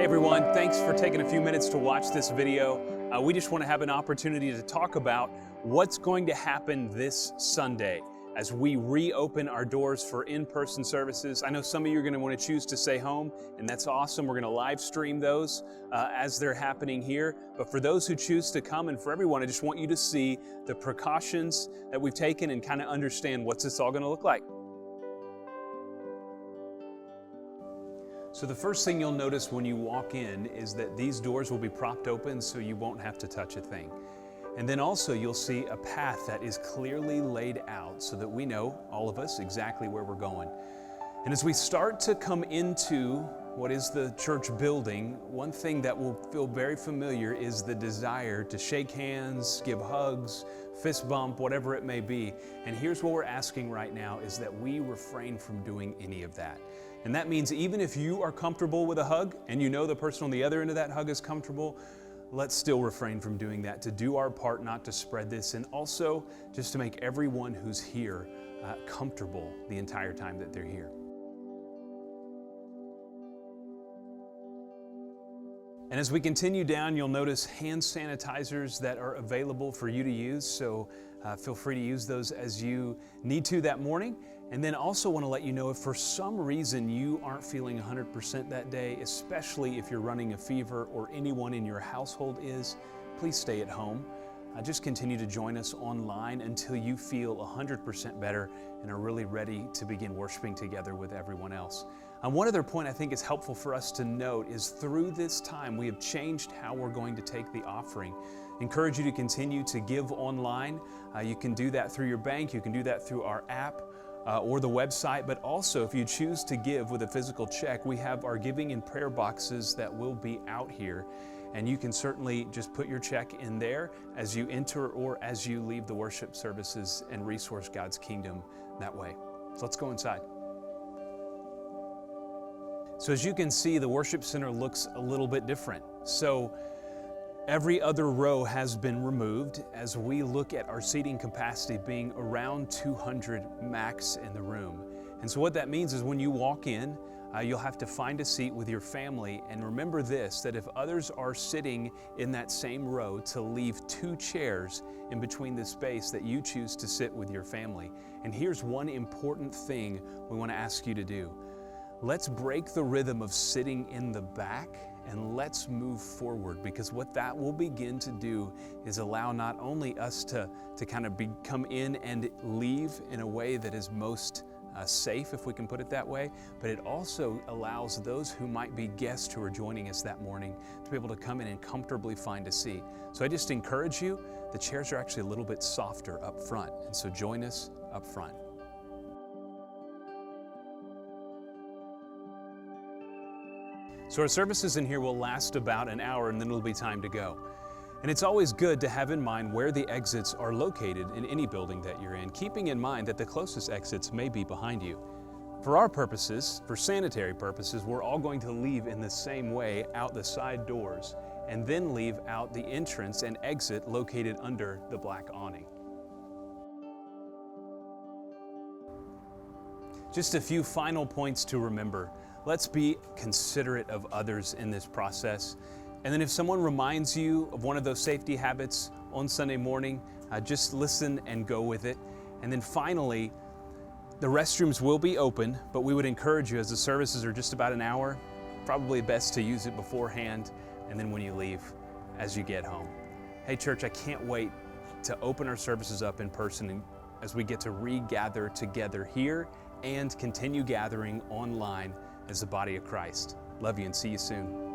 Hey everyone, thanks for taking a few minutes to watch this video. We just want to have an opportunity to talk about what's going to happen this Sunday as we reopen our doors for in-person services. I know some of you are going to want to choose to stay home, and that's awesome. We're going to live stream those as they're happening here. But for those who choose to come, and for everyone, I just want you to see the precautions that we've taken and kind of understand what's this all going to look like. So the first thing you'll notice when you walk in is that these doors will be propped open so you won't have to touch a thing. And then also you'll see a path that is clearly laid out so that we know, all of us, exactly where we're going. And as we start to come into what is the church building, one thing that will feel very familiar is the desire to shake hands, give hugs, fist bump, whatever it may be. And here's what we're asking right now is that we refrain from doing any of that. And that means even if you are comfortable with a hug and you know the person on the other end of that hug is comfortable, let's still refrain from doing that, to do our part not to spread this, and also just to make everyone who's here comfortable the entire time that they're here. And as we continue down, you'll notice hand sanitizers that are available for you to use, so feel free to use those as you need to that morning. And then also want to let you know if for some reason you aren't feeling 100% that day, especially if you're running a fever or anyone in your household is, please stay at home. Just continue to join us online until you feel 100% better and are really ready to begin worshiping together with everyone else. One other point I think is helpful for us to note is through this time we have changed how we're going to take the offering. Encourage you to continue to give online. You can do that through your bank, you can do that through our app or the website, but also if you choose to give with a physical check, we have our giving and prayer boxes that will be out here. And you can certainly just put your check in there as you enter or as you leave the worship services and resource God's kingdom that way. So let's go inside. So as you can see, the worship center looks a little bit different. So every other row has been removed as we look at our seating capacity being around 200 max in the room. And so what that means is when you walk in, you'll have to find a seat with your family. And remember this, that if others are sitting in that same row, to leave 2 chairs in between the space that you choose to sit with your family. And here's one important thing we want to ask you to do. Let's break the rhythm of sitting in the back and let's move forward, because what that will begin to do is allow not only us to kind of come in and leave in a way that is most safe, if we can put it that way, but it also allows those who might be guests who are joining us that morning to be able to come in and comfortably find a seat. So I just encourage you, the chairs are actually a little bit softer up front, and so join us up front. So our services in here will last about an hour and then it'll be time to go. And it's always good to have in mind where the exits are located in any building that you're in, keeping in mind that the closest exits may be behind you. For our purposes, for sanitary purposes, we're all going to leave in the same way out the side doors and then leave out the entrance and exit located under the black awning. Just a few final points to remember. Let's be considerate of others in this process. And then if someone reminds you of one of those safety habits on Sunday morning, just listen and go with it. And then finally, the restrooms will be open, but we would encourage you, as the services are just about an hour, probably best to use it beforehand and then when you leave as you get home. Hey church, I can't wait to open our services up in person and as we get to regather together here and continue gathering online as the body of Christ. Love you and see you soon.